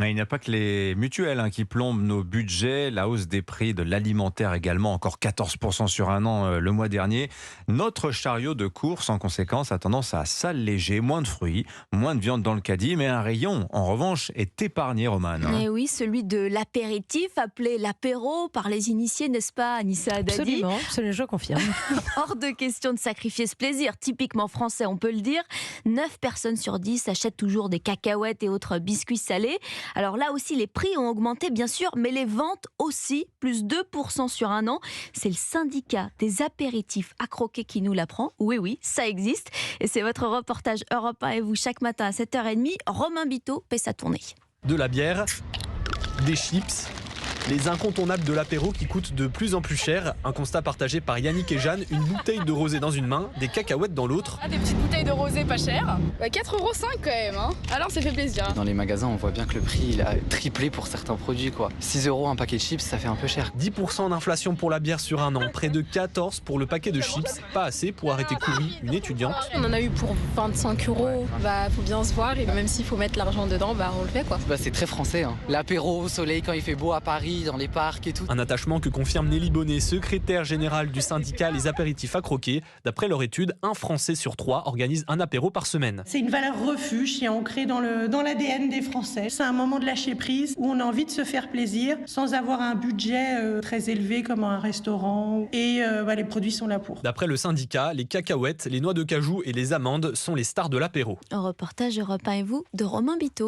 Il n'y a pas que les mutuelles qui plombent nos budgets, la hausse des prix de l'alimentaire également, encore 14% sur un an le mois dernier. Notre chariot de course, en conséquence, a tendance à s'alléger, moins de fruits, moins de viande dans le caddie, mais un rayon, en revanche, est épargné, Romane. Et oui, celui de l'apéritif, appelé l'apéro par les initiés, n'est-ce pas, Anissa Haddadi? Absolument, je confirme. Hors de question de sacrifier ce plaisir, typiquement français, on peut le dire. 9 personnes sur 10 achètent toujours des cacahuètes et autres biscuits salés. Alors là aussi, les prix ont augmenté, bien sûr, mais les ventes aussi, plus 2% sur un an. C'est le syndicat des apéritifs à croquer qui nous l'apprend. Oui, oui, ça existe. Et c'est votre reportage Europe 1 et vous, chaque matin à 7h30. Romain Biteau paie sa tournée. De la bière, des chips, les incontournables de l'apéro qui coûtent de plus en plus cher. Un constat partagé par Yannick et Jeanne, une bouteille de rosé dans une main, des cacahuètes dans l'autre. Des petites bouteilles de rosé pas chères. 4,5 € quand même. Alors ça fait plaisir. Dans les magasins, on voit bien que le prix il a triplé pour certains produits. 6 € un paquet de chips, ça fait un peu cher. 10% d'inflation pour la bière sur un an, près de 14 pour le paquet de chips. Pas assez pour arrêter courir une étudiante. On en a eu pour 25 €. Faut bien se voir et même s'il faut mettre l'argent dedans, on le fait quoi. C'est très français. L'apéro au soleil quand il fait beau à Paris, dans les parcs et tout. Un attachement que confirme Nelly Bonnet, secrétaire générale du syndicat Les Apéritifs à Croquer. D'après leur étude, un Français sur 3 organise un apéro par semaine. C'est une valeur refuge qui est ancrée dans l'ADN des Français. C'est un moment de lâcher prise où on a envie de se faire plaisir sans avoir un budget très élevé comme un restaurant. Et les produits sont là pour. D'après le syndicat, les cacahuètes, les noix de cajou et les amandes sont les stars de l'apéro. Un reportage Europe 1 et vous de Romain Biteau.